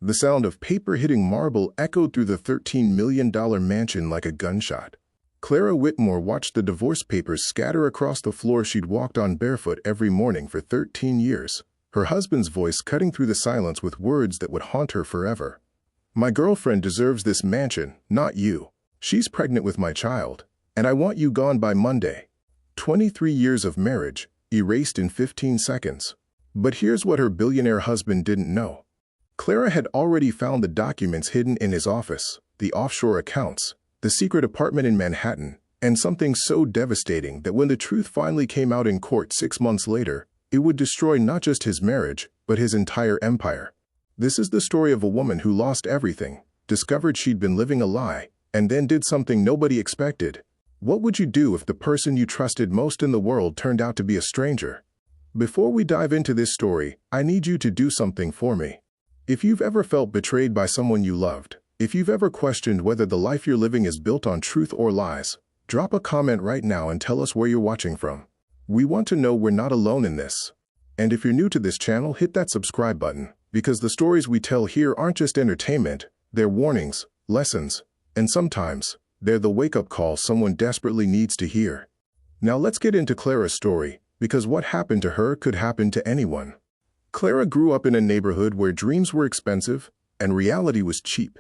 The sound of paper hitting marble echoed through the $13 million mansion like a gunshot. Clara Whitmore watched the divorce papers scatter across the floor she'd walked on barefoot every morning for 13 years, her husband's voice cutting through the silence with words that would haunt her forever. "My girlfriend deserves this mansion, not you. She's pregnant with my child, and I want you gone by Monday." 23 years of marriage, erased in 15 seconds. But here's what her billionaire husband didn't know. Clara had already found the documents hidden in his office, the offshore accounts, the secret apartment in Manhattan, and something so devastating that when the truth finally came out in court 6 months later, it would destroy not just his marriage, but his entire empire. This is the story of a woman who lost everything, discovered she'd been living a lie, and then did something nobody expected. What would you do if the person you trusted most in the world turned out to be a stranger? Before we dive into this story, I need you to do something for me. If you've ever felt betrayed by someone you loved, if you've ever questioned whether the life you're living is built on truth or lies, drop a comment right now and tell us where you're watching from. We want to know we're not alone in this. And if you're new to this channel, hit that subscribe button, because the stories we tell here aren't just entertainment, they're warnings, lessons, and sometimes, they're the wake-up call someone desperately needs to hear. Now let's get into Clara's story, because what happened to her could happen to anyone. Clara grew up in a neighborhood where dreams were expensive and reality was cheap.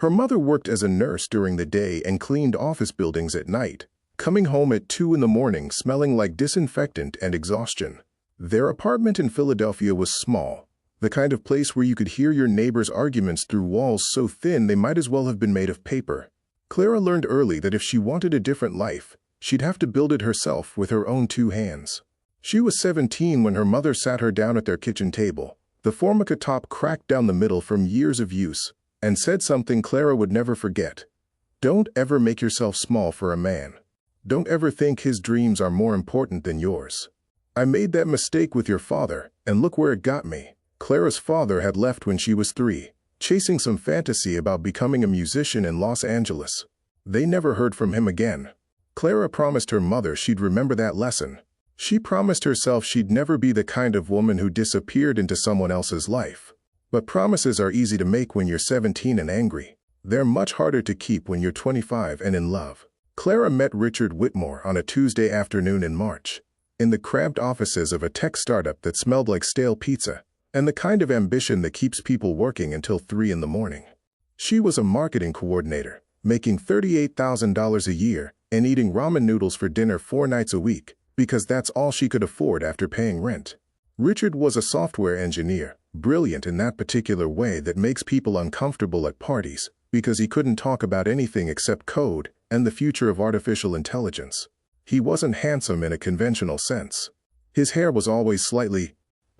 Her mother worked as a nurse during the day and cleaned office buildings at night, coming home at 2 in the morning smelling like disinfectant and exhaustion. Their apartment in Philadelphia was small, the kind of place where you could hear your neighbors' arguments through walls so thin they might as well have been made of paper. Clara learned early that if she wanted a different life, she'd have to build it herself with her own 2 hands. She was 17 when her mother sat her down at their kitchen table, the formica top cracked down the middle from years of use, and said something Clara would never forget. "Don't ever make yourself small for a man. Don't ever think his dreams are more important than yours. I made that mistake with your father, and look where it got me." Clara's father had left when she was 3, chasing some fantasy about becoming a musician in Los Angeles. They never heard from him again. Clara promised her mother she'd remember that lesson. She promised herself she'd never be the kind of woman who disappeared into someone else's life. But promises are easy to make when you're 17 and angry. They're much harder to keep when you're 25 and in love. Clara met Richard Whitmore on a Tuesday afternoon in March, in the cramped offices of a tech startup that smelled like stale pizza, and the kind of ambition that keeps people working until 3 in the morning. She was a marketing coordinator, making $38,000 a year and eating ramen noodles for dinner 4 nights a week, because that's all she could afford after paying rent. Richard was a software engineer, brilliant in that particular way that makes people uncomfortable at parties, because he couldn't talk about anything except code and the future of artificial intelligence. He wasn't handsome in a conventional sense. His hair was always slightly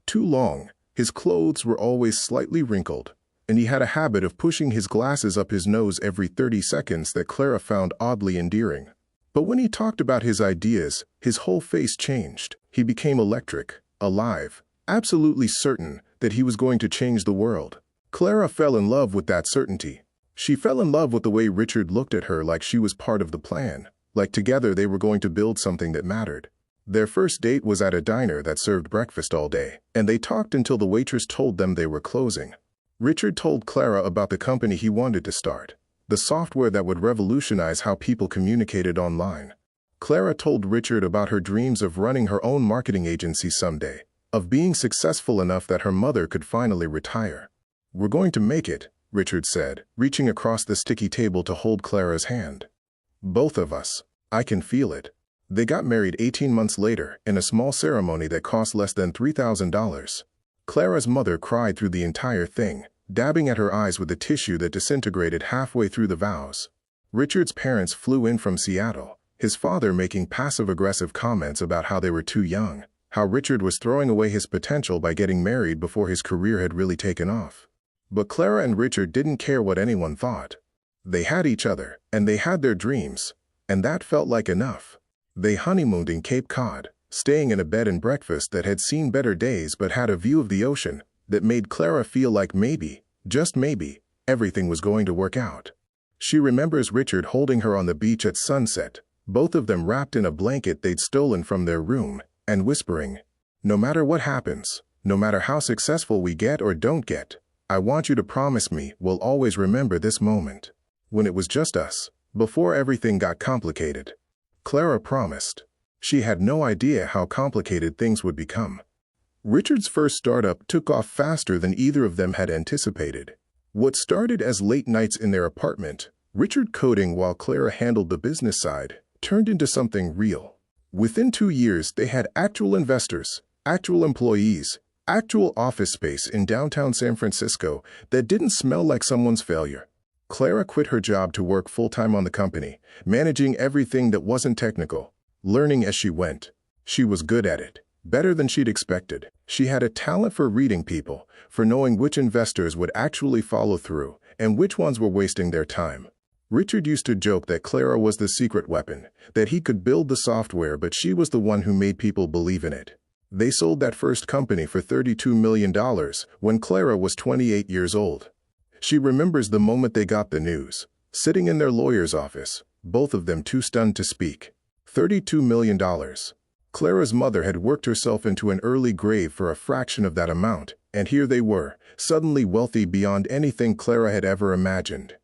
too long, his clothes were always slightly wrinkled, and he had a habit of pushing his glasses up his nose every 30 seconds that Clara found oddly endearing. But when he talked about his ideas, his whole face changed. He became electric, alive, absolutely certain that he was going to change the world. Clara fell in love with that certainty. She fell in love with the way Richard looked at her like she was part of the plan, like together they were going to build something that mattered. Their first date was at a diner that served breakfast all day, and they talked until the waitress told them they were closing. Richard told Clara about the company he wanted to start, the software that would revolutionize how people communicated online. Clara told Richard about her dreams of running her own marketing agency someday, of being successful enough that her mother could finally retire. "We're going to make it," Richard said, reaching across the sticky table to hold Clara's hand. "Both of us. I can feel it." They got married 18 months later in a small ceremony that cost less than $3,000. Clara's mother cried through the entire thing, dabbing at her eyes with a tissue that disintegrated halfway through the vows. Richard's parents flew in from Seattle, his father making passive-aggressive comments about how they were too young, how Richard was throwing away his potential by getting married before his career had really taken off. But Clara and Richard didn't care what anyone thought. They had each other, and they had their dreams, and that felt like enough. They honeymooned in Cape Cod, staying in a bed and breakfast that had seen better days but had a view of the ocean that made Clara feel like maybe, just maybe, everything was going to work out. She remembers Richard holding her on the beach at sunset, both of them wrapped in a blanket they'd stolen from their room, and whispering, "No matter what happens, no matter how successful we get or don't get, I want you to promise me we'll always remember this moment. When it was just us, before everything got complicated. Clara promised. She had no idea how complicated things would become. Richard's first startup took off faster than either of them had anticipated. What started as late nights in their apartment, Richard coding while Clara handled the business side, turned into something real. Within 2 years, they had actual investors, actual employees, actual office space in downtown San Francisco that didn't smell like someone's failure. Clara quit her job to work full-time on the company, managing everything that wasn't technical, learning as she went. She was good at it, better than she'd expected. She had a talent for reading people, for knowing which investors would actually follow through and which ones were wasting their time. Richard used to joke that Clara was the secret weapon, that he could build the software but she was the one who made people believe in it. They sold that first company for $32 million when Clara was 28 years old. She remembers the moment they got the news, sitting in their lawyer's office, both of them too stunned to speak. $32 million. Clara's mother had worked herself into an early grave for a fraction of that amount, and here they were, suddenly wealthy beyond anything Clara had ever imagined.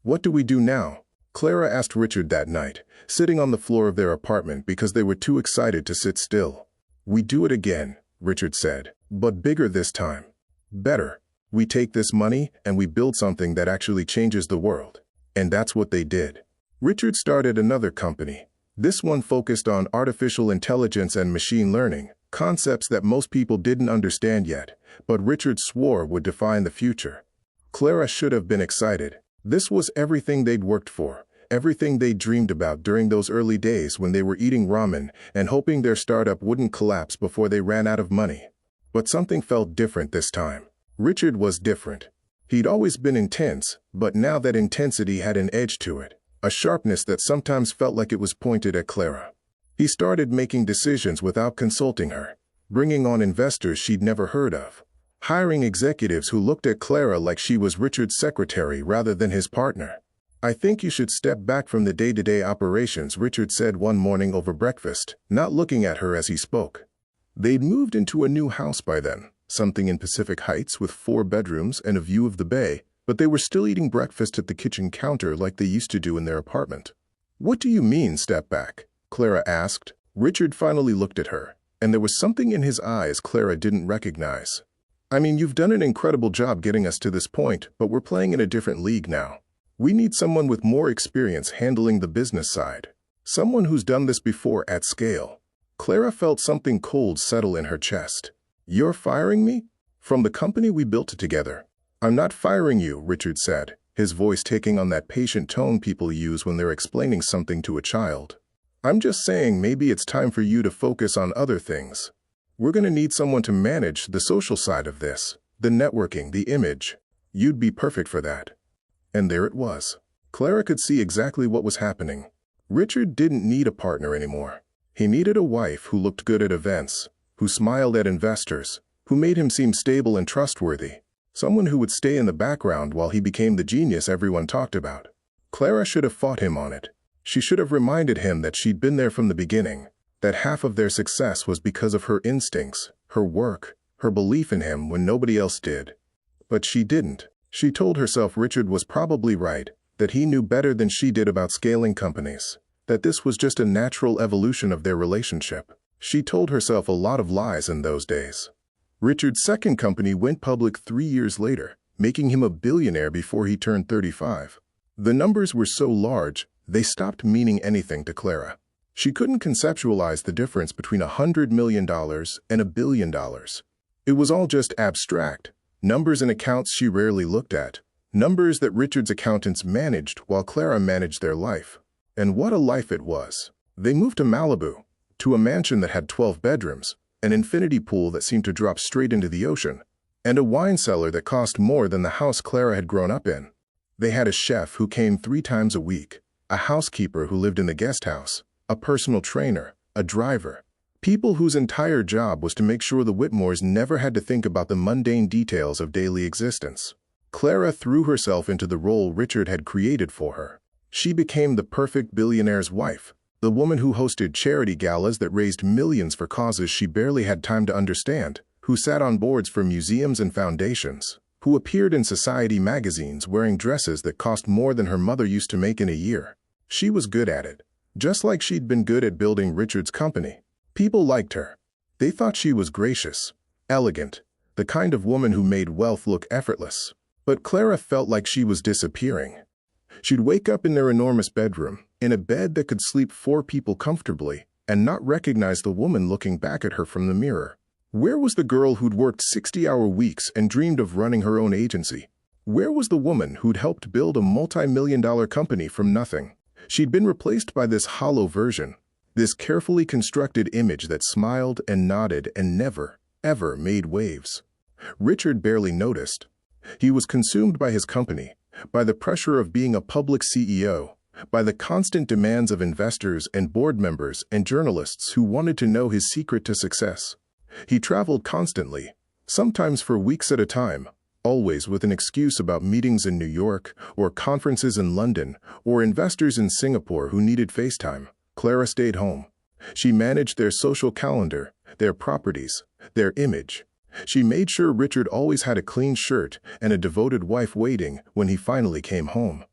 What do we do now? Clara asked Richard that night, sitting on the floor of their apartment because they were too excited to sit still. We do it again, Richard said, but bigger this time. Better. We take this money and we build something that actually changes the world. And that's what they did. Richard started another company. This one focused on artificial intelligence and machine learning, concepts that most people didn't understand yet, but Richard swore would define the future. Clara should have been excited. This was everything they'd worked for, everything they dreamed about during those early days when they were eating ramen and hoping their startup wouldn't collapse before they ran out of money. But something felt different this time. Richard was different. He'd always been intense, but now that intensity had an edge to it, a sharpness that sometimes felt like it was pointed at Clara. He started making decisions without consulting her, bringing on investors she'd never heard of, hiring executives who looked at Clara like she was Richard's secretary rather than his partner. I think you should step back from the day-to-day operations, Richard said one morning over breakfast, not looking at her as he spoke. They'd moved into a new house by then, something in Pacific Heights with 4 bedrooms and a view of the bay, but they were still eating breakfast at the kitchen counter like they used to do in their apartment. What do you mean, step back? Clara asked. Richard finally looked at her, and there was something in his eyes Clara didn't recognize. I mean, you've done an incredible job getting us to this point, but we're playing in a different league now. We need someone with more experience handling the business side. Someone who's done this before at scale. Clara felt something cold settle in her chest. You're firing me? From the company we built together. I'm not firing you, Richard said, his voice taking on that patient tone people use when they're explaining something to a child. I'm just saying maybe it's time for you to focus on other things. We're going to need someone to manage the social side of this, the networking, the image. You'd be perfect for that. And there it was. Clara could see exactly what was happening. Richard didn't need a partner anymore. He needed a wife who looked good at events, who smiled at investors, who made him seem stable and trustworthy. Someone who would stay in the background while he became the genius everyone talked about. Clara should have fought him on it. She should have reminded him that she'd been there from the beginning, that half of their success was because of her instincts, her work, her belief in him when nobody else did. But she didn't. She told herself Richard was probably right, that he knew better than she did about scaling companies, that this was just a natural evolution of their relationship. She told herself a lot of lies in those days. Richard's second company went public 3 years later, making him a billionaire before he turned 35. The numbers were so large, they stopped meaning anything to Clara. She couldn't conceptualize the difference between $100 million and $1 billion. It was all just abstract, numbers and accounts she rarely looked at, numbers that Richard's accountants managed while Clara managed their life. And what a life it was. They moved to Malibu, to a mansion that had 12 bedrooms, an infinity pool that seemed to drop straight into the ocean, and a wine cellar that cost more than the house Clara had grown up in. They had a chef who came 3 times a week, a housekeeper who lived in the guest house, a personal trainer, a driver, people whose entire job was to make sure the Whitmores never had to think about the mundane details of daily existence. Clara threw herself into the role Richard had created for her. She became the perfect billionaire's wife, the woman who hosted charity galas that raised millions for causes she barely had time to understand, who sat on boards for museums and foundations, who appeared in society magazines wearing dresses that cost more than her mother used to make in a year. She was good at it, just like she'd been good at building Richard's company. People liked her. They thought she was gracious, elegant, the kind of woman who made wealth look effortless. But Clara felt like she was disappearing. She'd wake up in their enormous bedroom, in a bed that could sleep 4 people comfortably, and not recognize the woman looking back at her from the mirror. Where was the girl who'd worked 60-hour weeks and dreamed of running her own agency? Where was the woman who'd helped build a multi-million-dollar company from nothing? She'd been replaced by this hollow version, this carefully constructed image that smiled and nodded and never, ever made waves. Richard barely noticed. He was consumed by his company, by the pressure of being a public CEO, by the constant demands of investors and board members and journalists who wanted to know his secret to success. He traveled constantly, sometimes for weeks at a time, always with an excuse about meetings in New York, or conferences in London, or investors in Singapore who needed FaceTime. Clara stayed home. She managed their social calendar, their properties, their image. She made sure Richard always had a clean shirt and a devoted wife waiting when he finally came home.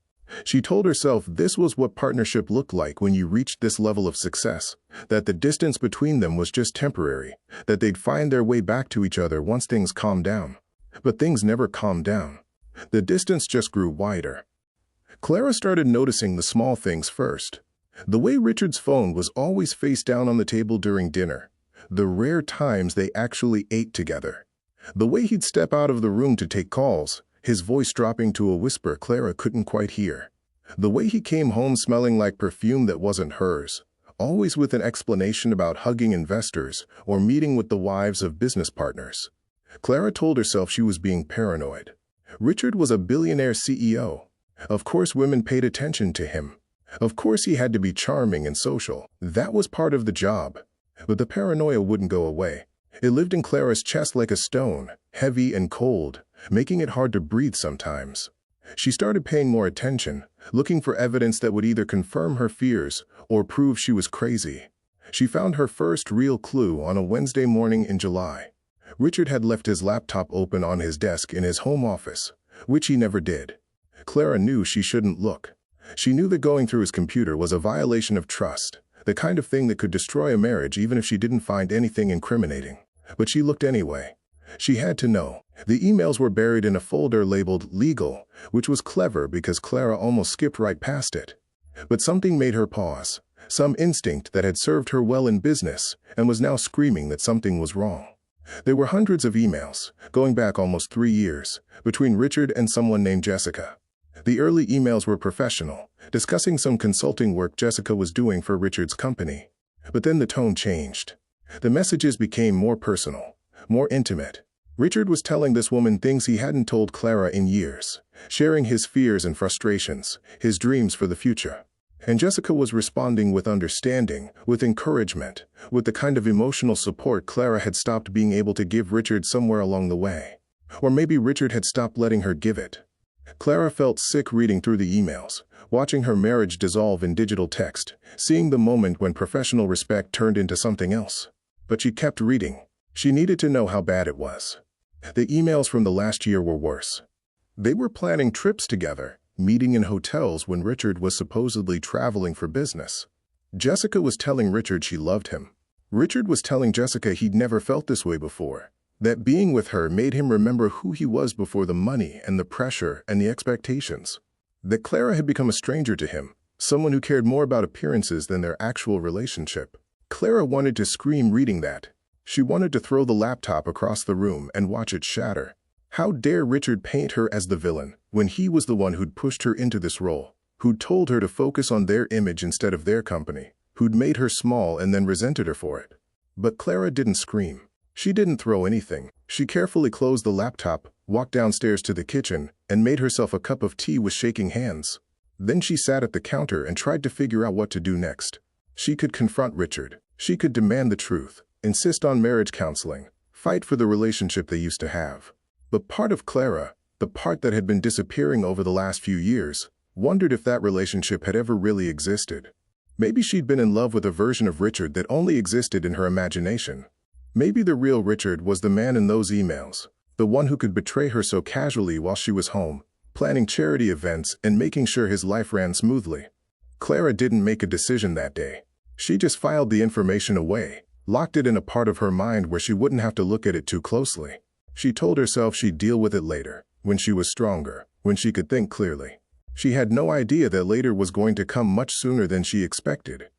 She told herself this was what partnership looked like when you reached this level of success, that the distance between them was just temporary, that they'd find their way back to each other once things calmed down. But things never calmed down. The distance just grew wider. Clara started noticing the small things first. The way Richard's phone was always face down on the table during dinner. The rare times they actually ate together. The way he'd step out of the room to take calls, his voice dropping to a whisper Clara couldn't quite hear. The way he came home smelling like perfume that wasn't hers, always with an explanation about hugging investors or meeting with the wives of business partners. Clara told herself she was being paranoid. Richard was a billionaire CEO. Of course women paid attention to him. Of course he had to be charming and social. That was part of the job. But the paranoia wouldn't go away. It lived in Clara's chest like a stone, heavy and cold, making it hard to breathe sometimes. She started paying more attention, looking for evidence that would either confirm her fears or prove she was crazy. She found her first real clue on a Wednesday morning in July. Richard had left his laptop open on his desk in his home office, which he never did. Clara knew she shouldn't look. She knew that going through his computer was a violation of trust, the kind of thing that could destroy a marriage even if she didn't find anything incriminating. But she looked anyway. She had to know. The emails were buried in a folder labeled Legal, which was clever because Clara almost skipped right past it. But something made her pause, some instinct that had served her well in business and was now screaming that something was wrong. There were hundreds of emails, going back almost 3 years, between Richard and someone named Jessica. The early emails were professional, discussing some consulting work Jessica was doing for Richard's company. But then the tone changed. The messages became more personal, more intimate. Richard was telling this woman things he hadn't told Clara in years, sharing his fears and frustrations, his dreams for the future. And Jessica was responding with understanding, with encouragement, with the kind of emotional support Clara had stopped being able to give Richard somewhere along the way. Or maybe Richard had stopped letting her give it. Clara felt sick reading through the emails, watching her marriage dissolve in digital text, seeing the moment when professional respect turned into something else. But she kept reading. She needed to know how bad it was. The emails from the last year were worse. They were planning trips together, meeting in hotels when Richard was supposedly traveling for business. Jessica was telling Richard she loved him. Richard was telling Jessica he'd never felt this way before, that being with her made him remember who he was before the money and the pressure and the expectations. That Clara had become a stranger to him, someone who cared more about appearances than their actual relationship. Clara wanted to scream reading that. She wanted to throw the laptop across the room and watch it shatter. How dare Richard paint her as the villain, when he was the one who'd pushed her into this role, who'd told her to focus on their image instead of their company, who'd made her small and then resented her for it. But Clara didn't scream. She didn't throw anything. She carefully closed the laptop, walked downstairs to the kitchen, and made herself a cup of tea with shaking hands. Then she sat at the counter and tried to figure out what to do next. She could confront Richard. She could demand the truth, insist on marriage counseling, fight for the relationship they used to have. But part of Clara, the part that had been disappearing over the last few years, wondered if that relationship had ever really existed. Maybe she'd been in love with a version of Richard that only existed in her imagination. Maybe the real Richard was the man in those emails, The one who could betray her so casually while she was home, planning charity events and making sure his life ran smoothly. Clara didn't make a decision that day. She just filed the information away, locked it in a part of her mind where she wouldn't have to look at it too closely. She told herself she'd deal with it later, when she was stronger, when she could think clearly. She had no idea that later was going to come much sooner than she expected.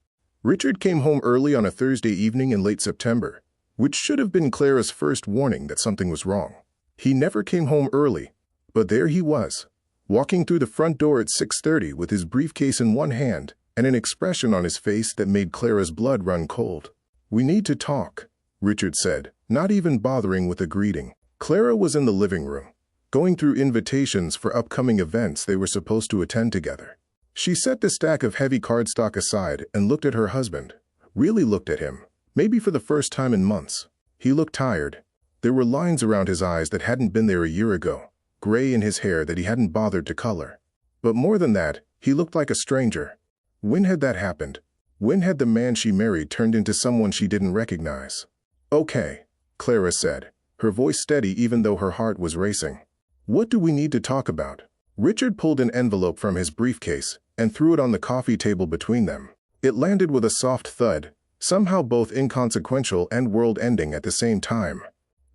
Richard came home early on a Thursday evening in late September, which should have been Clara's first warning that something was wrong. He never came home early, but there he was, walking through the front door at 6:30 with his briefcase in one hand and an expression on his face that made Clara's blood run cold. "We need to talk," Richard said, not even bothering with a greeting. Clara was in the living room, going through invitations for upcoming events they were supposed to attend together. She set the stack of heavy cardstock aside and looked at her husband, really looked at him, maybe for the first time in months. He looked tired. There were lines around his eyes that hadn't been there a year ago, gray in his hair that he hadn't bothered to color. But more than that, he looked like a stranger. When had that happened? When had the man she married turned into someone she didn't recognize? "Okay," Clara said, her voice steady even though her heart was racing. "What do we need to talk about?" Richard pulled an envelope from his briefcase and threw it on the coffee table between them. It landed with a soft thud, somehow both inconsequential and world-ending at the same time.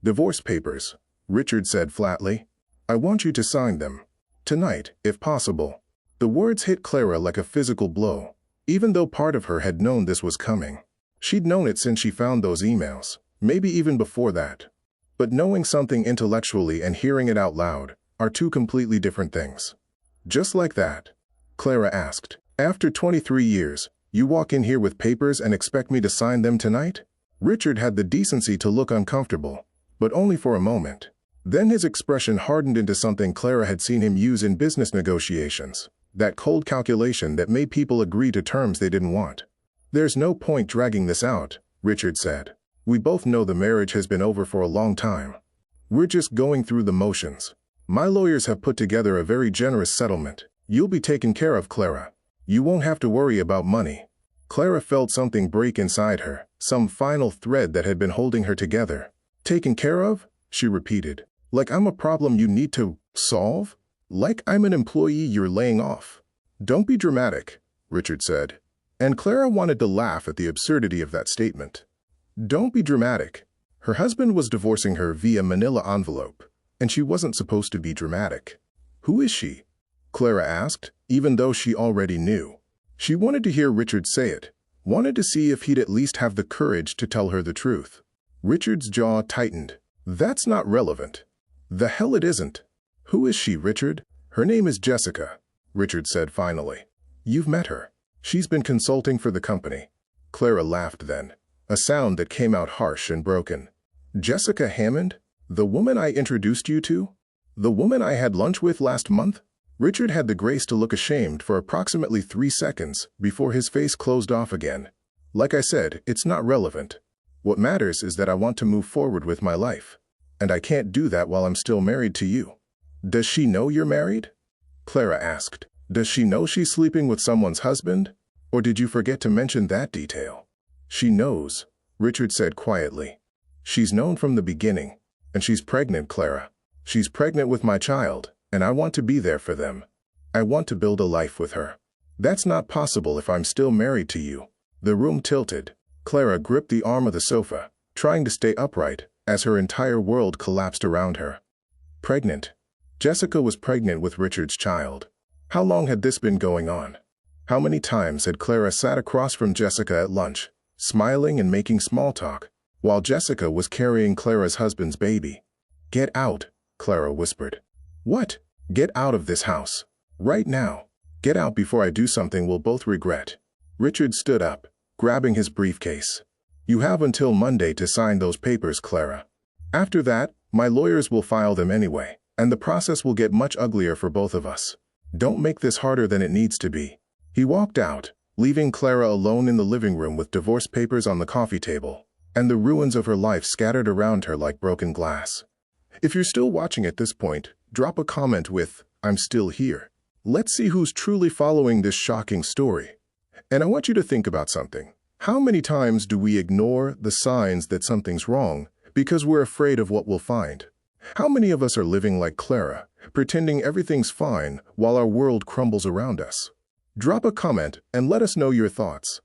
"Divorce papers," Richard said flatly. "I want you to sign them. Tonight, if possible." The words hit Clara like a physical blow, even though part of her had known this was coming. She'd known it since she found those emails, maybe even before that. But knowing something intellectually and hearing it out loud are two completely different things. "Just like that?" Clara asked. "After 23 years, you walk in here with papers and expect me to sign them tonight?" Richard had the decency to look uncomfortable, but only for a moment. Then his expression hardened into something Clara had seen him use in business negotiations, that cold calculation that made people agree to terms they didn't want. "There's no point dragging this out," Richard said. "We both know the marriage has been over for a long time. We're just going through the motions. My lawyers have put together a very generous settlement. You'll be taken care of, Clara. You won't have to worry about money." Clara felt something break inside her, some final thread that had been holding her together. "Taken care of?" she repeated. "Like I'm a problem you need to solve? Like I'm an employee you're laying off?" "Don't be dramatic," Richard said. And Clara wanted to laugh at the absurdity of that statement. Don't be dramatic. Her husband was divorcing her via manila envelope, and she wasn't supposed to be dramatic. "Who is she?" Clara asked, even though she already knew. She wanted to hear Richard say it, wanted to see if he'd at least have the courage to tell her the truth. Richard's jaw tightened. "That's not relevant." "The hell it isn't." "Who is she, Richard?" "Her name is Jessica," Richard said finally. "You've met her. She's been consulting for the company." Clara laughed then, a sound that came out harsh and broken. "Jessica Hammond? The woman I introduced you to? The woman I had lunch with last month?" Richard had the grace to look ashamed for approximately 3 seconds before his face closed off again. "Like I said, it's not relevant. What matters is that I want to move forward with my life. And I can't do that while I'm still married to you." "Does she know you're married?" Clara asked. "Does she know she's sleeping with someone's husband? Or did you forget to mention that detail?" "She knows," Richard said quietly. "She's known from the beginning. And she's pregnant, Clara. She's pregnant with my child, and I want to be there for them. I want to build a life with her. That's not possible if I'm still married to you." The room tilted. Clara gripped the arm of the sofa, trying to stay upright, as her entire world collapsed around her. Pregnant. Jessica was pregnant with Richard's child. How long had this been going on? How many times had Clara sat across from Jessica at lunch, smiling and making small talk, while Jessica was carrying Clara's husband's baby? "Get out," Clara whispered. "What?" "Get out of this house. Right now. Get out before I do something we'll both regret." Richard stood up, grabbing his briefcase. "You have until Monday to sign those papers, Clara. After that, my lawyers will file them anyway, and the process will get much uglier for both of us. Don't make this harder than it needs to be." He walked out, leaving Clara alone in the living room with divorce papers on the coffee table, and the ruins of her life scattered around her like broken glass. If you're still watching at this point, drop a comment with, "I'm still here." Let's see who's truly following this shocking story. And I want you to think about something. How many times do we ignore the signs that something's wrong because we're afraid of what we'll find? How many of us are living like Clara, pretending everything's fine while our world crumbles around us? Drop a comment and let us know your thoughts.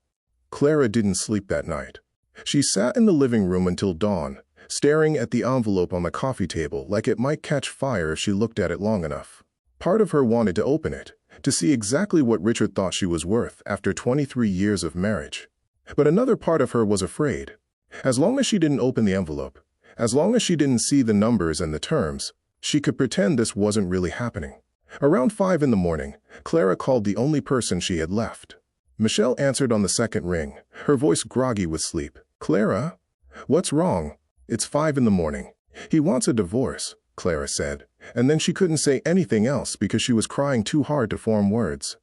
Clara didn't sleep that night. She sat in the living room until dawn, staring at the envelope on the coffee table like it might catch fire if she looked at it long enough. Part of her wanted to open it, to see exactly what Richard thought she was worth after 23 years of marriage. But another part of her was afraid. As long as she didn't open the envelope, as long as she didn't see the numbers and the terms, she could pretend this wasn't really happening. Around 5 in the morning, Clara called the only person she had left. Michelle answered on the second ring, her voice groggy with sleep. "Clara? What's wrong?" "It's 5 in the morning. He wants a divorce," Clara said, and then she couldn't say anything else because she was crying too hard to form words.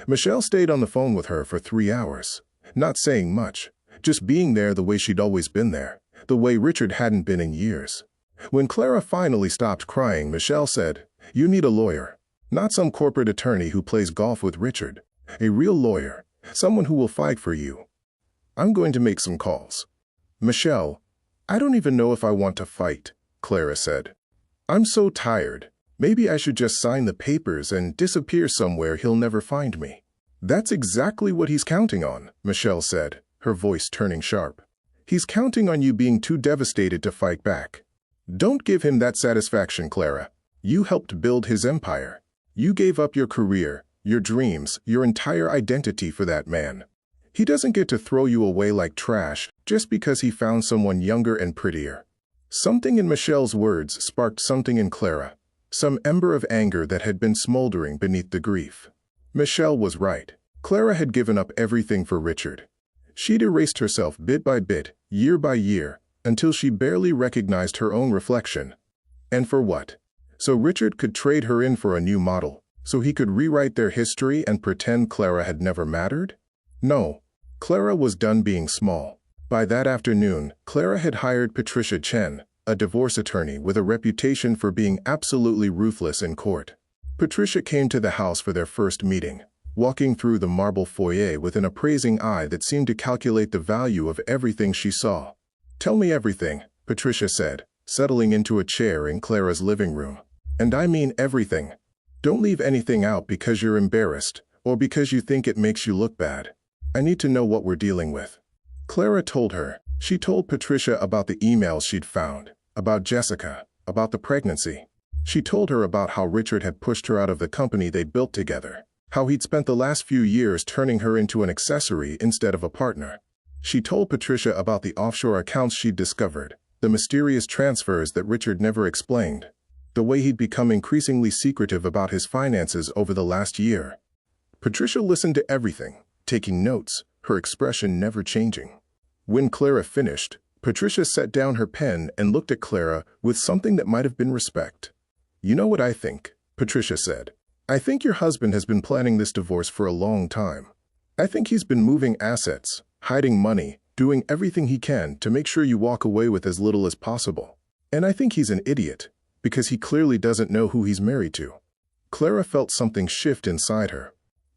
Michelle stayed on the phone with her for 3 hours, not saying much, just being there the way she'd always been there, the way Richard hadn't been in years. When Clara finally stopped crying, Michelle said, "You need a lawyer. Not some corporate attorney who plays golf with Richard. A real lawyer, someone who will fight for you." "I'm going to make some calls." "Michelle, I don't even know if I want to fight," Clara said. "I'm so tired. Maybe I should just sign the papers and disappear somewhere he'll never find me." "That's exactly what he's counting on," Michelle said, her voice turning sharp. "He's counting on you being too devastated to fight back. Don't give him that satisfaction, Clara. You helped build his empire. You gave up your career, your dreams, your entire identity for that man. He doesn't get to throw you away like trash just because he found someone younger and prettier." Something in Michelle's words sparked something in Clara, some ember of anger that had been smoldering beneath the grief. Michelle was right. Clara had given up everything for Richard. She'd erased herself bit by bit, year by year, until she barely recognized her own reflection. And for what? So Richard could trade her in for a new model, so he could rewrite their history and pretend Clara had never mattered? No. Clara was done being small. By that afternoon, Clara had hired Patricia Chen, a divorce attorney with a reputation for being absolutely ruthless in court. Patricia came to the house for their first meeting, walking through the marble foyer with an appraising eye that seemed to calculate the value of everything she saw. "Tell me everything," Patricia said, settling into a chair in Clara's living room. "And I mean everything. Don't leave anything out because you're embarrassed or because you think it makes you look bad. I need to know what we're dealing with." Clara told her. She told Patricia about the emails she'd found, about Jessica, about the pregnancy. She told her about how Richard had pushed her out of the company they built together, how he'd spent the last few years turning her into an accessory instead of a partner. She told Patricia about the offshore accounts she'd discovered, the mysterious transfers that Richard never explained, the way he'd become increasingly secretive about his finances over the last year. Patricia listened to everything, taking notes, her expression never changing. When Clara finished, Patricia set down her pen and looked at Clara with something that might have been respect. "You know what I think," Patricia said. "I think your husband has been planning this divorce for a long time. I think he's been moving assets, hiding money, doing everything he can to make sure you walk away with as little as possible. And I think he's an idiot, because he clearly doesn't know who he's married to." Clara felt something shift inside her.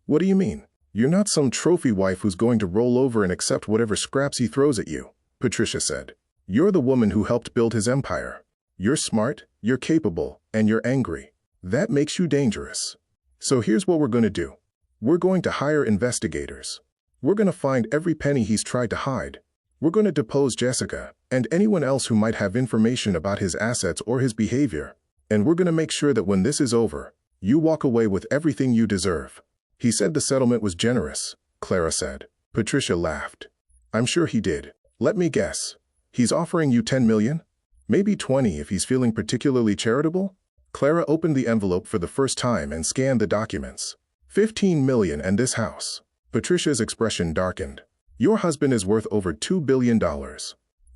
"What do you mean? You're not some trophy wife who's going to roll over and accept whatever scraps he throws at you," Patricia said. "You're the woman who helped build his empire. You're smart, you're capable, and you're angry. That makes you dangerous. So here's what we're going to do. We're going to hire investigators. We're going to find every penny he's tried to hide. We're going to depose Jessica and anyone else who might have information about his assets or his behavior. And we're going to make sure that when this is over, you walk away with everything you deserve." "He said the settlement was generous," Clara said. Patricia laughed. "I'm sure he did. Let me guess. He's offering you 10 million? Maybe 20 if he's feeling particularly charitable?" Clara opened the envelope for the first time and scanned the documents. 15 million and this house. Patricia's expression darkened. "Your husband is worth over $2 billion.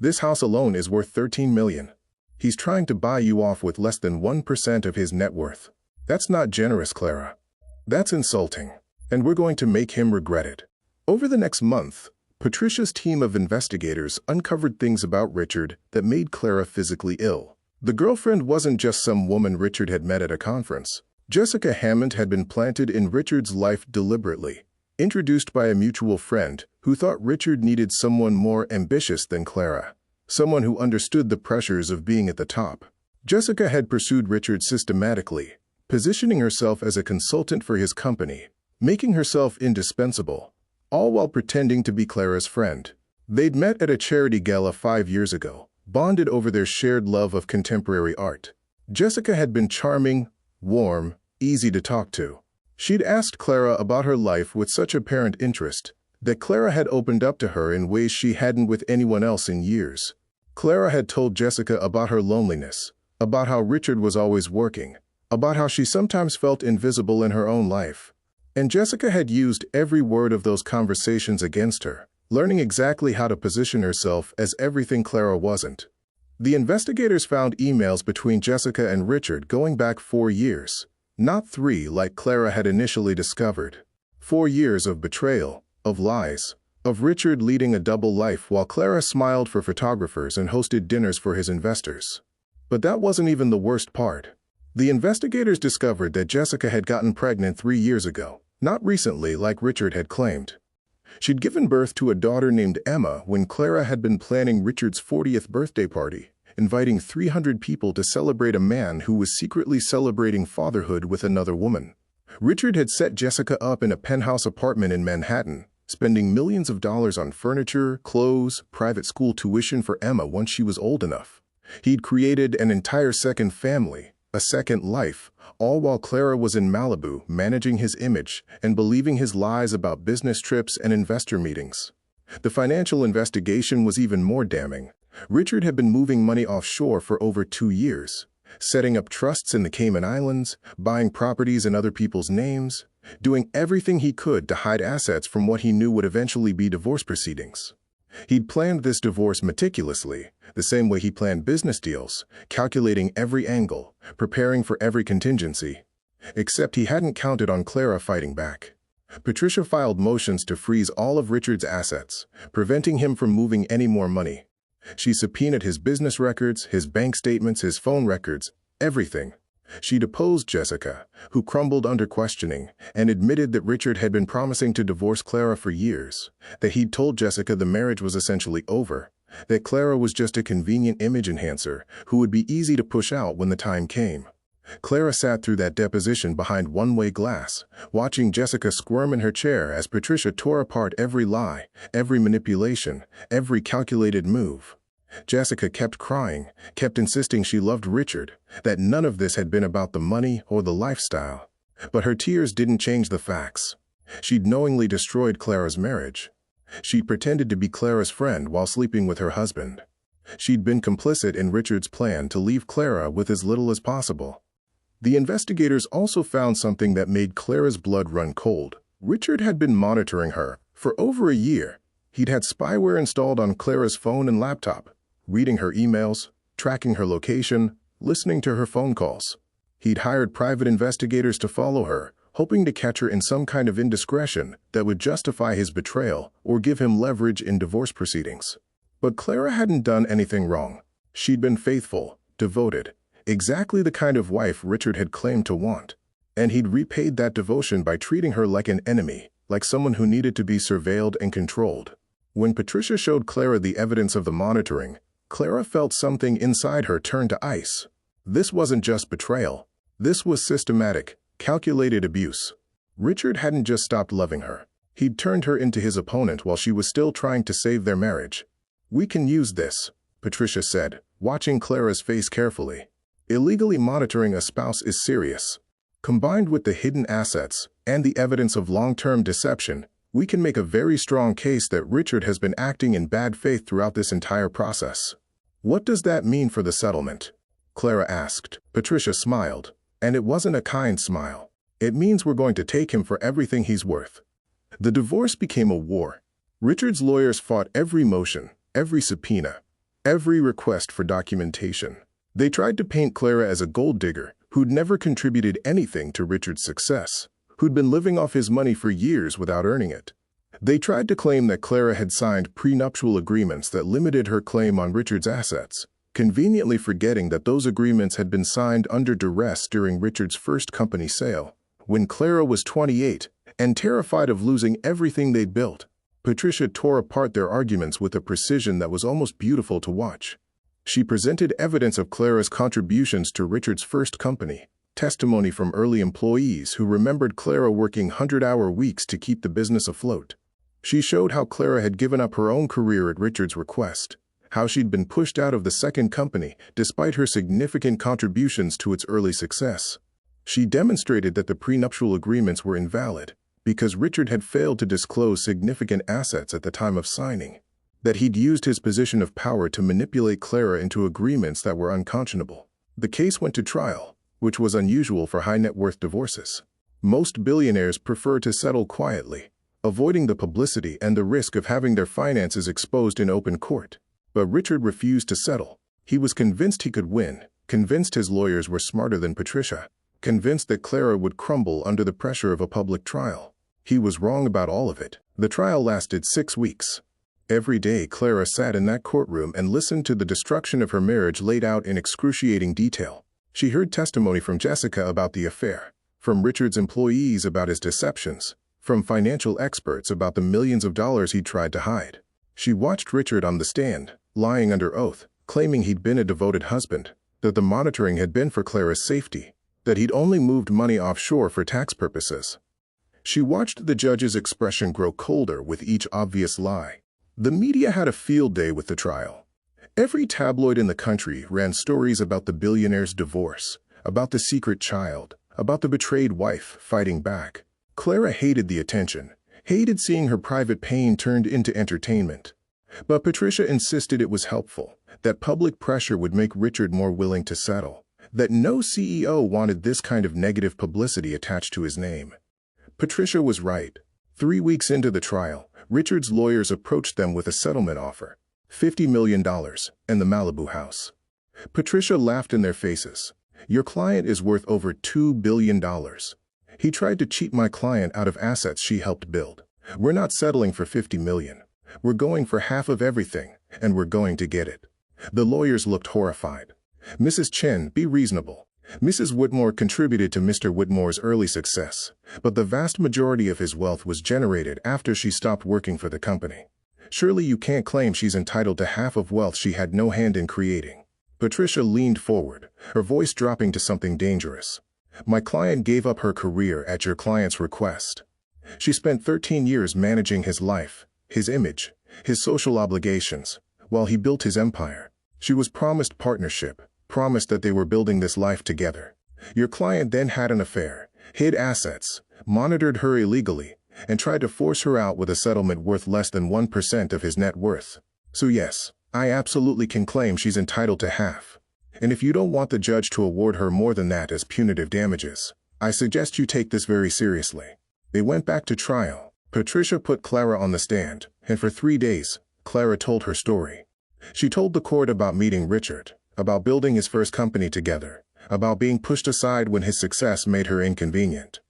This house alone is worth 13 million. He's trying to buy you off with less than 1% of his net worth. That's not generous, Clara. That's insulting, and we're going to make him regret it." Over the next month, Patricia's team of investigators uncovered things about Richard that made Clara physically ill. The girlfriend wasn't just some woman Richard had met at a conference. Jessica Hammond had been planted in Richard's life deliberately, introduced by a mutual friend who thought Richard needed someone more ambitious than Clara, someone who understood the pressures of being at the top. Jessica had pursued Richard systematically, positioning herself as a consultant for his company, making herself indispensable, all while pretending to be Clara's friend. They'd met at a charity gala 5 years ago, bonded over their shared love of contemporary art. Jessica had been charming, warm, easy to talk to. She'd asked Clara about her life with such apparent interest that Clara had opened up to her in ways she hadn't with anyone else in years. Clara had told Jessica about her loneliness, about how Richard was always working, about how she sometimes felt invisible in her own life. And Jessica had used every word of those conversations against her, learning exactly how to position herself as everything Clara wasn't. The investigators found emails between Jessica and Richard going back 4 years, not 3 like Clara had initially discovered. 4 years of betrayal, of lies, of Richard leading a double life while Clara smiled for photographers and hosted dinners for his investors. But that wasn't even the worst part. The investigators discovered that Jessica had gotten pregnant 3 years ago, not recently like Richard had claimed. She'd given birth to a daughter named Emma when Clara had been planning Richard's 40th birthday party, inviting 300 people to celebrate a man who was secretly celebrating fatherhood with another woman. Richard had set Jessica up in a penthouse apartment in Manhattan, spending millions of dollars on furniture, clothes, private school tuition for Emma once she was old enough. He'd created an entire second family, a second life, all while Clara was in Malibu managing his image and believing his lies about business trips and investor meetings. The financial investigation was even more damning. Richard had been moving money offshore for over 2 years, setting up trusts in the Cayman Islands, buying properties in other people's names, doing everything he could to hide assets from what he knew would eventually be divorce proceedings. He'd planned this divorce meticulously, the same way he planned business deals, calculating every angle, preparing for every contingency. Except he hadn't counted on Clara fighting back. Patricia filed motions to freeze all of Richard's assets, preventing him from moving any more money. She subpoenaed his business records, his bank statements, his phone records, everything. She deposed Jessica, who crumbled under questioning, and admitted that Richard had been promising to divorce Clara for years, that he'd told Jessica the marriage was essentially over, that Clara was just a convenient image enhancer who would be easy to push out when the time came. Clara sat through that deposition behind one-way glass, watching Jessica squirm in her chair as Patricia tore apart every lie, every manipulation, every calculated move. Jessica kept crying, kept insisting she loved Richard, that none of this had been about the money or the lifestyle. But her tears didn't change the facts. She'd knowingly destroyed Clara's marriage. She'd pretended to be Clara's friend while sleeping with her husband. She'd been complicit in Richard's plan to leave Clara with as little as possible. The investigators also found something that made Clara's blood run cold. Richard had been monitoring her for over a year. He'd had spyware installed on Clara's phone and laptop, reading her emails, tracking her location, listening to her phone calls. He'd hired private investigators to follow her, hoping to catch her in some kind of indiscretion that would justify his betrayal or give him leverage in divorce proceedings. But Clara hadn't done anything wrong. She'd been faithful, devoted, exactly the kind of wife Richard had claimed to want. And he'd repaid that devotion by treating her like an enemy, like someone who needed to be surveilled and controlled. When Patricia showed Clara the evidence of the monitoring, Clara felt something inside her turn to ice. This wasn't just betrayal. This was systematic, calculated abuse. Richard hadn't just stopped loving her. He'd turned her into his opponent while she was still trying to save their marriage. "We can use this," Patricia said, watching Clara's face carefully. "Illegally monitoring a spouse is serious. Combined with the hidden assets and the evidence of long-term deception, we can make a very strong case that Richard has been acting in bad faith throughout this entire process." "What does that mean for the settlement?" Clara asked. Patricia smiled, and it wasn't a kind smile. "It means we're going to take him for everything he's worth." The divorce became a war. Richard's lawyers fought every motion, every subpoena, every request for documentation. They tried to paint Clara as a gold digger who'd never contributed anything to Richard's success, who'd been living off his money for years without earning it. They tried to claim that Clara had signed prenuptial agreements that limited her claim on Richard's assets, conveniently forgetting that those agreements had been signed under duress during Richard's first company sale, when Clara was 28 and terrified of losing everything they'd built. Patricia tore apart their arguments with a precision that was almost beautiful to watch. She presented evidence of Clara's contributions to Richard's first company, testimony from early employees who remembered Clara working 100-hour weeks to keep the business afloat. She showed how Clara had given up her own career at Richard's request, how she'd been pushed out of the second company despite her significant contributions to its early success. She demonstrated that the prenuptial agreements were invalid because Richard had failed to disclose significant assets at the time of signing, that he'd used his position of power to manipulate Clara into agreements that were unconscionable. The case went to trial, which was unusual for high-net-worth divorces. Most billionaires prefer to settle quietly, avoiding the publicity and the risk of having their finances exposed in open court. But Richard refused to settle. He was convinced he could win, convinced his lawyers were smarter than Patricia, convinced that Clara would crumble under the pressure of a public trial. He was wrong about all of it. The trial lasted 6 weeks. Every day Clara sat in that courtroom and listened to the destruction of her marriage laid out in excruciating detail. She heard testimony from Jessica about the affair, from Richard's employees about his deceptions, from financial experts about the millions of dollars he'd tried to hide. She watched Richard on the stand, lying under oath, claiming he'd been a devoted husband, that the monitoring had been for Clara's safety, that he'd only moved money offshore for tax purposes. She watched the judge's expression grow colder with each obvious lie. The media had a field day with the trial. Every tabloid in the country ran stories about the billionaire's divorce, about the secret child, about the betrayed wife fighting back. Clara hated the attention, hated seeing her private pain turned into entertainment. But Patricia insisted it was helpful, that public pressure would make Richard more willing to settle, that no CEO wanted this kind of negative publicity attached to his name. Patricia was right. 3 weeks into the trial, Richard's lawyers approached them with a settlement offer, $50 million, and the Malibu house. Patricia laughed in their faces. Your client is worth over $2 billion. He tried to cheat my client out of assets she helped build. We're not settling for $50 million. We're going for half of everything, and we're going to get it. The lawyers looked horrified. Mrs. Chen, be reasonable. Mrs. Whitmore contributed to Mr. Whitmore's early success, but the vast majority of his wealth was generated after she stopped working for the company. Surely you can't claim she's entitled to half of wealth she had no hand in creating. Patricia leaned forward, her voice dropping to something dangerous. My client gave up her career at your client's request. She spent 13 years managing his life, his image, his social obligations, while he built his empire. She was promised partnership, promised that they were building this life together. Your client then had an affair, hid assets, monitored her illegally, and tried to force her out with a settlement worth less than 1% of his net worth. So yes, I absolutely can claim she's entitled to half. And if you don't want the judge to award her more than that as punitive damages, I suggest you take this very seriously. They went back to trial. Patricia put Clara on the stand, and for 3 days, Clara told her story. She told the court about meeting Richard, about building his first company together, about being pushed aside when his success made her inconvenient.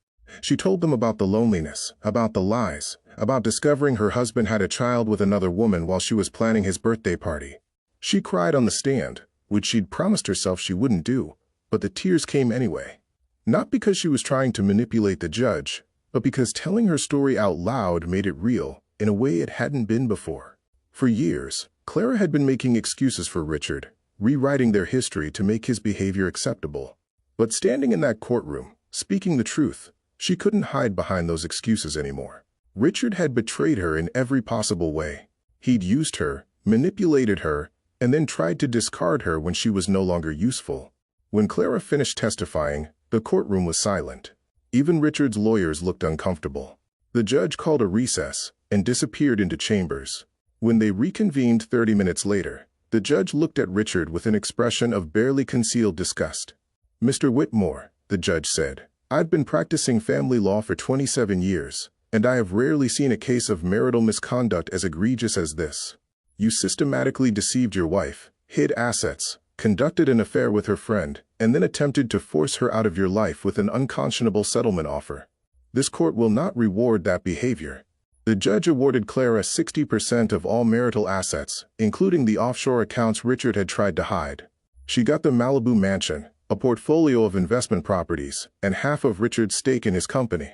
She told them about the loneliness, about the lies, about discovering her husband had a child with another woman while she was planning his birthday party. She cried on the stand, which she'd promised herself she wouldn't do, but the tears came anyway. Not because she was trying to manipulate the judge, but because telling her story out loud made it real in a way it hadn't been before. For years, Clara had been making excuses for Richard, rewriting their history to make his behavior acceptable. But standing in that courtroom, speaking the truth, she couldn't hide behind those excuses anymore. Richard had betrayed her in every possible way. He'd used her, manipulated her, and then tried to discard her when she was no longer useful. When Clara finished testifying, the courtroom was silent. Even Richard's lawyers looked uncomfortable. The judge called a recess and disappeared into chambers. When they reconvened 30 minutes later, the judge looked at Richard with an expression of barely concealed disgust. Mr. Whitmore, the judge said, I've been practicing family law for 27 years, and I have rarely seen a case of marital misconduct as egregious as this. You systematically deceived your wife, hid assets, conducted an affair with her friend, and then attempted to force her out of your life with an unconscionable settlement offer. This court will not reward that behavior. The judge awarded Clara 60% of all marital assets, including the offshore accounts Richard had tried to hide. She got the Malibu mansion, a portfolio of investment properties, and half of Richard's stake in his company.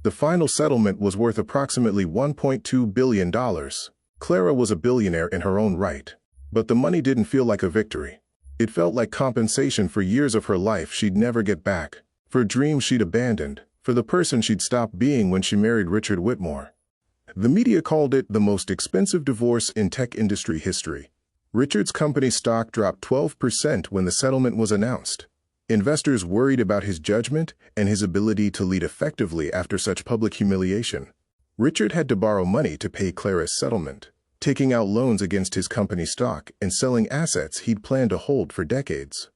The final settlement was worth approximately $1.2 billion. Clara was a billionaire in her own right. But the money didn't feel like a victory. It felt like compensation for years of her life she'd never get back, for dreams she'd abandoned, for the person she'd stopped being when she married Richard Whitmore. The media called it the most expensive divorce in tech industry history. Richard's company stock dropped 12% when the settlement was announced. Investors worried about his judgment and his ability to lead effectively after such public humiliation. Richard had to borrow money to pay Clara's settlement, taking out loans against his company stock and selling assets he'd planned to hold for decades.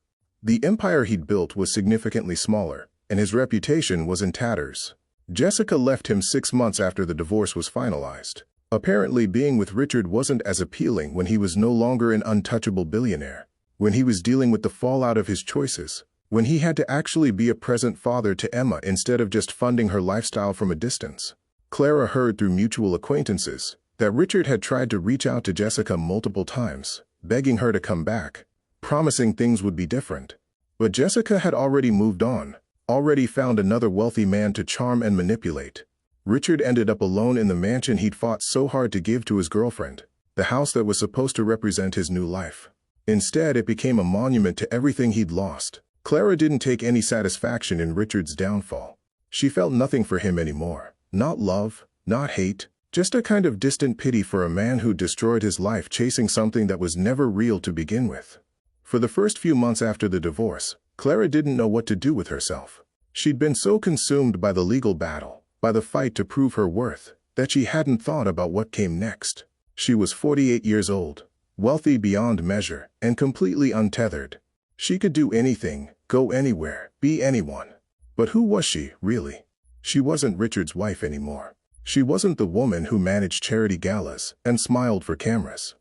The empire he'd built was significantly smaller, and his reputation was in tatters. Jessica left him 6 months after the divorce was finalized. Apparently, being with Richard wasn't as appealing when he was no longer an untouchable billionaire, when he was dealing with the fallout of his choices, when he had to actually be a present father to Emma instead of just funding her lifestyle from a distance. Clara heard through mutual acquaintances that Richard had tried to reach out to Jessica multiple times, begging her to come back, promising things would be different. But Jessica had already moved on, already found another wealthy man to charm and manipulate. Richard ended up alone in the mansion he'd fought so hard to give to his girlfriend, the house that was supposed to represent his new life. Instead, it became a monument to everything he'd lost. Clara didn't take any satisfaction in Richard's downfall. She felt nothing for him anymore. Not love, not hate, just a kind of distant pity for a man who destroyed his life chasing something that was never real to begin with. For the first few months after the divorce, Clara didn't know what to do with herself. She'd been so consumed by the legal battle, by the fight to prove her worth, that she hadn't thought about what came next. She was 48 years old, wealthy beyond measure, and completely untethered. She could do anything, go anywhere, be anyone. But who was she, really? She wasn't Richard's wife anymore. She wasn't the woman who managed charity galas and smiled for cameras.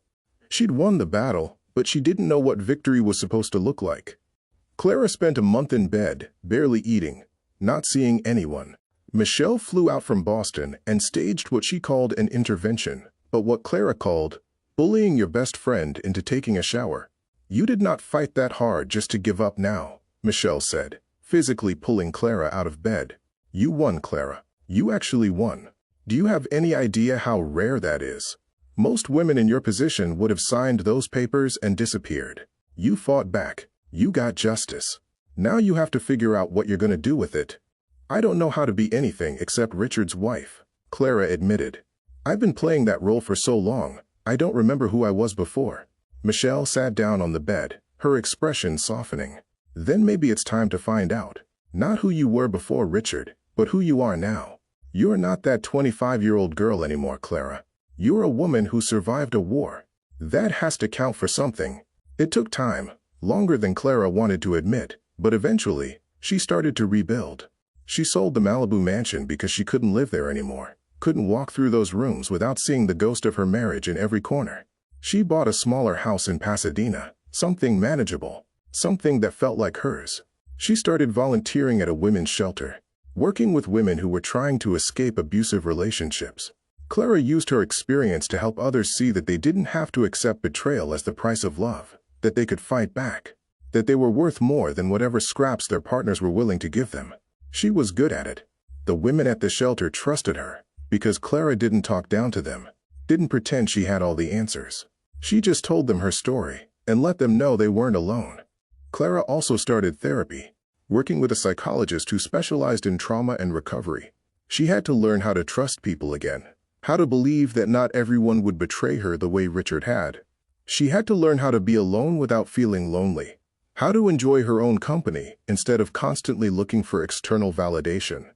She'd won the battle, but she didn't know what victory was supposed to look like. Clara spent a month in bed, barely eating, not seeing anyone. Michelle flew out from Boston and staged what she called an intervention, but what Clara called bullying your best friend into taking a shower. "You did not fight that hard just to give up now," Michelle said, physically pulling Clara out of bed. "You won, Clara. You actually won. Do you have any idea how rare that is? Most women in your position would have signed those papers and disappeared. You fought back. You got justice. Now you have to figure out what you're going to do with it." "I don't know how to be anything except Richard's wife," Clara admitted. "I've been playing that role for so long, I don't remember who I was before." Michelle sat down on the bed, her expression softening. "Then maybe it's time to find out. Not who you were before Richard, but who you are now. You're not that 25-year-old girl anymore, Clara. You're a woman who survived a war. That has to count for something." It took time, longer than Clara wanted to admit, but eventually, she started to rebuild. She sold the Malibu mansion because she couldn't live there anymore, couldn't walk through those rooms without seeing the ghost of her marriage in every corner. She bought a smaller house in Pasadena, something manageable, something that felt like hers. She started volunteering at a women's shelter, working with women who were trying to escape abusive relationships. Clara used her experience to help others see that they didn't have to accept betrayal as the price of love, that they could fight back, that they were worth more than whatever scraps their partners were willing to give them. She was good at it. The women at the shelter trusted her, because Clara didn't talk down to them, didn't pretend she had all the answers. She just told them her story, and let them know they weren't alone. Clara also started therapy, working with a psychologist who specialized in trauma and recovery. She had to learn how to trust people again, how to believe that not everyone would betray her the way Richard had. She had to learn how to be alone without feeling lonely, how to enjoy her own company instead of constantly looking for external validation.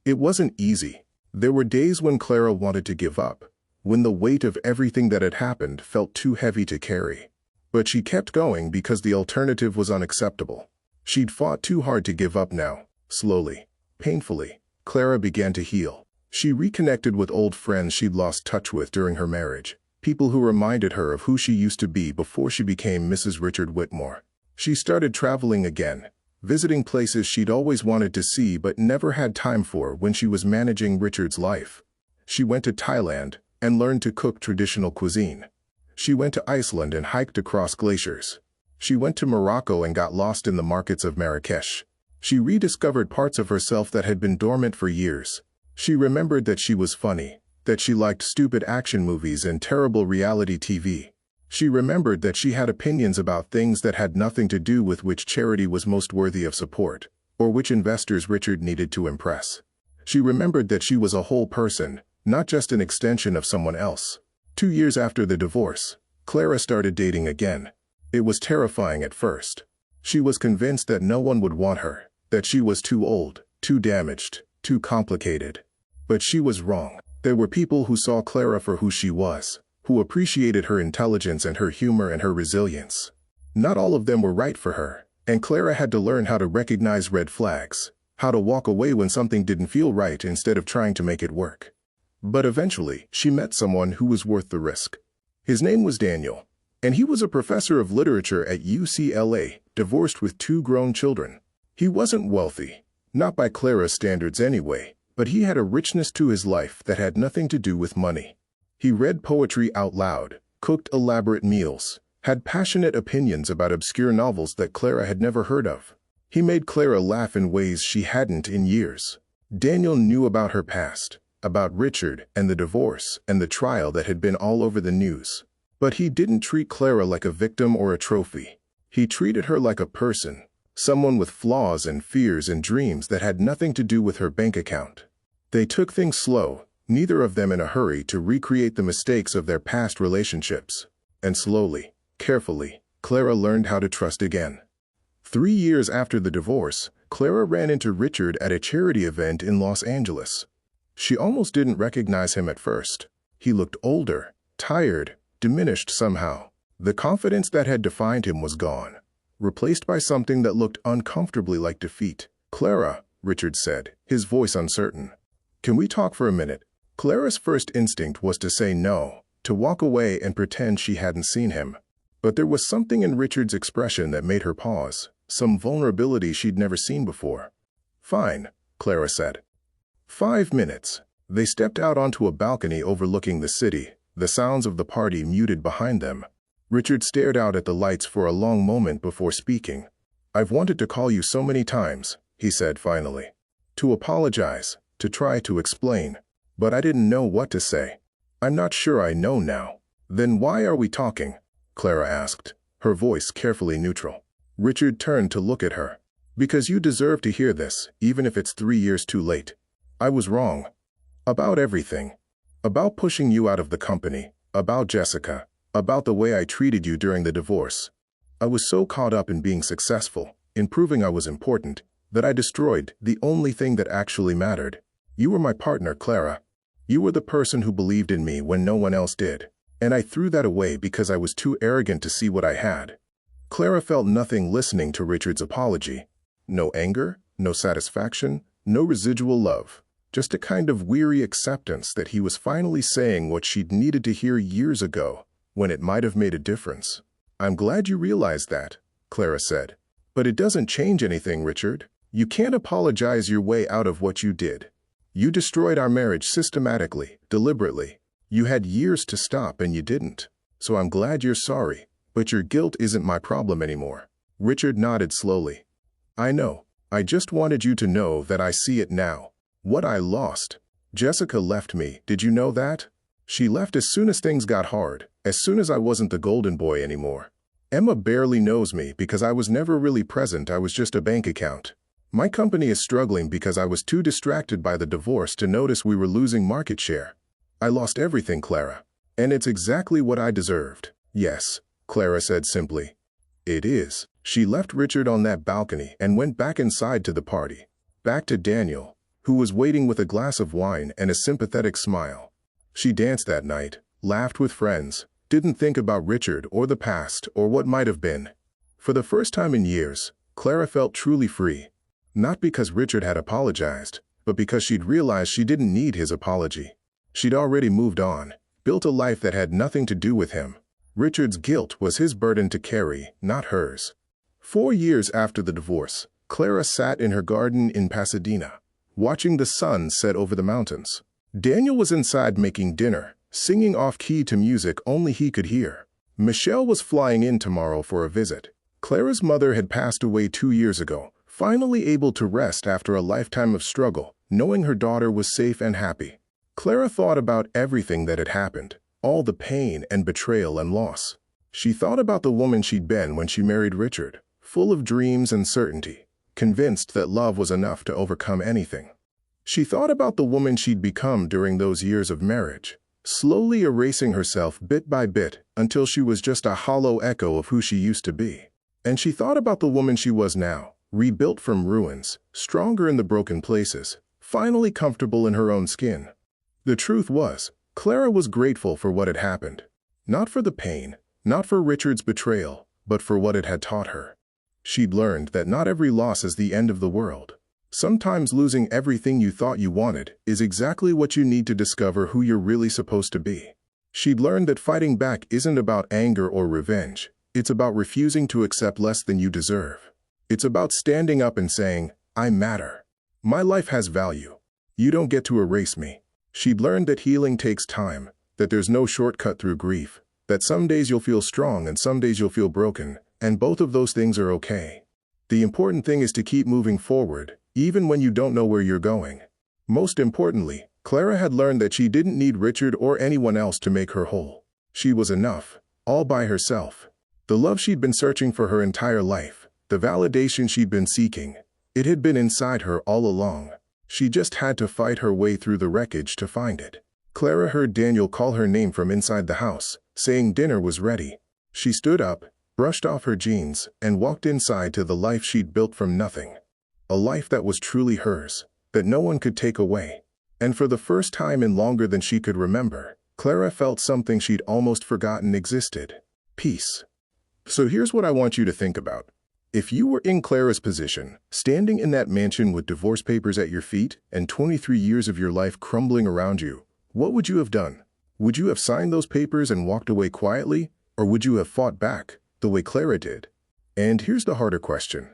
It wasn't easy. There were days when Clara wanted to give up, when the weight of everything that had happened felt too heavy to carry. But she kept going because the alternative was unacceptable. She'd fought too hard to give up now. Slowly, painfully, Clara began to heal. She reconnected with old friends she'd lost touch with during her marriage, people who reminded her of who she used to be before she became Mrs. Richard Whitmore. She started traveling again, visiting places she'd always wanted to see but never had time for when she was managing Richard's life. She went to Thailand and learned to cook traditional cuisine. She went to Iceland and hiked across glaciers. She went to Morocco and got lost in the markets of Marrakesh. She rediscovered parts of herself that had been dormant for years. She remembered that she was funny, that she liked stupid action movies and terrible reality TV. She remembered that she had opinions about things that had nothing to do with which charity was most worthy of support, or which investors Richard needed to impress. She remembered that she was a whole person, not just an extension of someone else. 2 years after the divorce, Clara started dating again. It was terrifying at first. She was convinced that no one would want her, that she was too old, too damaged, too complicated. But she was wrong. There were people who saw Clara for who she was, who appreciated her intelligence and her humor and her resilience. Not all of them were right for her, and Clara had to learn how to recognize red flags, how to walk away when something didn't feel right instead of trying to make it work. But eventually, she met someone who was worth the risk. His name was Daniel, and he was a professor of literature at UCLA, divorced with 2 grown children. He wasn't wealthy, not by Clara's standards anyway, but he had a richness to his life that had nothing to do with money. He read poetry out loud, cooked elaborate meals, had passionate opinions about obscure novels that Clara had never heard of. He made Clara laugh in ways she hadn't in years. Daniel knew about her past, about Richard and the divorce and the trial that had been all over the news. But he didn't treat Clara like a victim or a trophy. He treated her like a person, someone with flaws and fears and dreams that had nothing to do with her bank account. They took things slow, neither of them in a hurry to recreate the mistakes of their past relationships. And slowly, carefully, Clara learned how to trust again. 3 years after the divorce, Clara ran into Richard at a charity event in Los Angeles. She almost didn't recognize him at first. He looked older, tired, diminished somehow. The confidence that had defined him was gone, replaced by something that looked uncomfortably like defeat. "Clara," Richard said, his voice uncertain. "Can we talk for a minute?" Clara's first instinct was to say no, to walk away and pretend she hadn't seen him. But there was something in Richard's expression that made her pause, some vulnerability she'd never seen before. "Fine," Clara said. 5 minutes. They stepped out onto a balcony overlooking the city, the sounds of the party muted behind them. Richard stared out at the lights for a long moment before speaking. "I've wanted to call you so many times," he said finally. "To apologize, to try to explain. But I didn't know what to say. I'm not sure I know now." "Then why are we talking?" Clara asked, her voice carefully neutral. Richard turned to look at her. "Because you deserve to hear this, even if it's 3 years too late. I was wrong. About everything. About pushing you out of the company, about Jessica, about the way I treated you during the divorce. I was so caught up in being successful, in proving I was important, that I destroyed the only thing that actually mattered. You were my partner, Clara. You were the person who believed in me when no one else did. And I threw that away because I was too arrogant to see what I had." Clara felt nothing listening to Richard's apology. No anger, no satisfaction, no residual love. Just a kind of weary acceptance that he was finally saying what she'd needed to hear years ago, when it might have made a difference. "I'm glad you realized that," Clara said. "But it doesn't change anything, Richard. You can't apologize your way out of what you did. You destroyed our marriage systematically, deliberately. You had years to stop and you didn't. So I'm glad you're sorry, but your guilt isn't my problem anymore." Richard nodded slowly. "I know. I just wanted you to know that I see it now. What I lost. Jessica left me, did you know that? She left as soon as things got hard, as soon as I wasn't the golden boy anymore. Emma barely knows me because I was never really present, I was just a bank account. My company is struggling because I was too distracted by the divorce to notice we were losing market share. I lost everything, Clara. And it's exactly what I deserved." "Yes," Clara said simply. "It is." She left Richard on that balcony and went back inside to the party. Back to Daniel, who was waiting with a glass of wine and a sympathetic smile. She danced that night, laughed with friends, didn't think about Richard or the past or what might have been. For the first time in years, Clara felt truly free. Not because Richard had apologized, but because she'd realized she didn't need his apology. She'd already moved on, built a life that had nothing to do with him. Richard's guilt was his burden to carry, not hers. 4 years after the divorce, Clara sat in her garden in Pasadena, watching the sun set over the mountains. Daniel was inside making dinner, singing off-key to music only he could hear. Michelle was flying in tomorrow for a visit. Clara's mother had passed away 2 years ago, finally able to rest after a lifetime of struggle, knowing her daughter was safe and happy. Clara thought about everything that had happened, all the pain and betrayal and loss. She thought about the woman she'd been when she married Richard, full of dreams and certainty, convinced that love was enough to overcome anything. She thought about the woman she'd become during those years of marriage, slowly erasing herself bit by bit until she was just a hollow echo of who she used to be. And she thought about the woman she was now, rebuilt from ruins, stronger in the broken places, finally comfortable in her own skin. The truth was, Clara was grateful for what had happened. Not for the pain, not for Richard's betrayal, but for what it had taught her. She'd learned that not every loss is the end of the world. Sometimes losing everything you thought you wanted is exactly what you need to discover who you're really supposed to be. She'd learned that fighting back isn't about anger or revenge. It's about refusing to accept less than you deserve. It's about standing up and saying, I matter. My life has value. You don't get to erase me. She'd learned that healing takes time, that there's no shortcut through grief, that some days you'll feel strong and some days you'll feel broken, and both of those things are okay. The important thing is to keep moving forward, even when you don't know where you're going. Most importantly, Clara had learned that she didn't need Richard or anyone else to make her whole. She was enough, all by herself. The love she'd been searching for her entire life, the validation she'd been seeking, it had been inside her all along. She just had to fight her way through the wreckage to find it. Clara heard Daniel call her name from inside the house, saying dinner was ready. She stood up, brushed off her jeans, and walked inside to the life she'd built from nothing. A life that was truly hers, that no one could take away. And for the first time in longer than she could remember, Clara felt something she'd almost forgotten existed: peace. So here's what I want you to think about. If you were in Clara's position, standing in that mansion with divorce papers at your feet and 23 years of your life crumbling around you, what would you have done? Would you have signed those papers and walked away quietly, or would you have fought back, the way Clara did? And here's the harder question.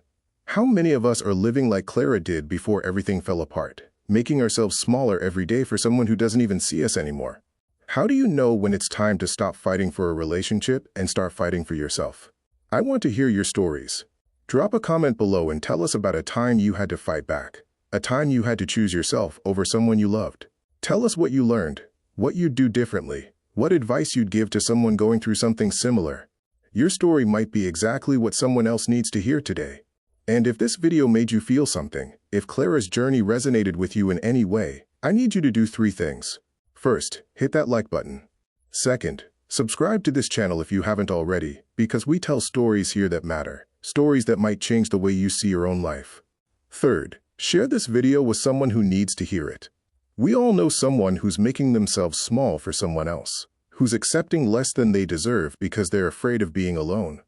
How many of us are living like Clara did before everything fell apart, making ourselves smaller every day for someone who doesn't even see us anymore? How do you know when it's time to stop fighting for a relationship and start fighting for yourself? I want to hear your stories. Drop a comment below and tell us about a time you had to fight back, a time you had to choose yourself over someone you loved. Tell us what you learned, what you'd do differently, what advice you'd give to someone going through something similar. Your story might be exactly what someone else needs to hear today. And if this video made you feel something, if Clara's journey resonated with you in any way, I need you to do 3 things. First, hit that like button. Second, subscribe to this channel if you haven't already, because we tell stories here that matter, stories that might change the way you see your own life. Third, share this video with someone who needs to hear it. We all know someone who's making themselves small for someone else, who's accepting less than they deserve because they're afraid of being alone.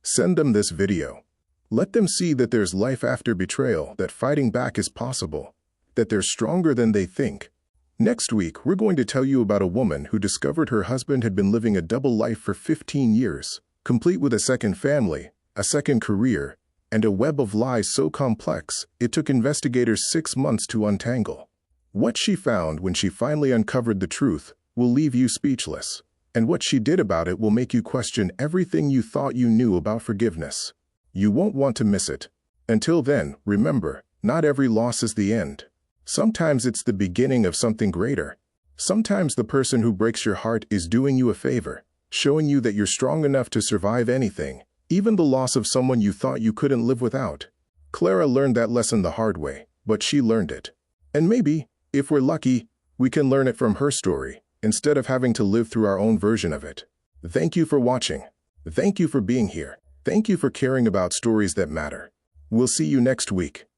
Send them this video. Let them see that there's life after betrayal, that fighting back is possible, that they're stronger than they think. Next week, we're going to tell you about a woman who discovered her husband had been living a double life for 15 years, complete with a second family, a second career, and a web of lies so complex it took investigators 6 months to untangle. What she found when she finally uncovered the truth will leave you speechless, and what she did about it will make you question everything you thought you knew about forgiveness. You won't want to miss it. Until then, remember, not every loss is the end. Sometimes it's the beginning of something greater. Sometimes the person who breaks your heart is doing you a favor, showing you that you're strong enough to survive anything, even the loss of someone you thought you couldn't live without. Clara learned that lesson the hard way, but she learned it. And maybe, if we're lucky, we can learn it from her story, instead of having to live through our own version of it. Thank you for watching. Thank you for being here. Thank you for caring about stories that matter. We'll see you next week.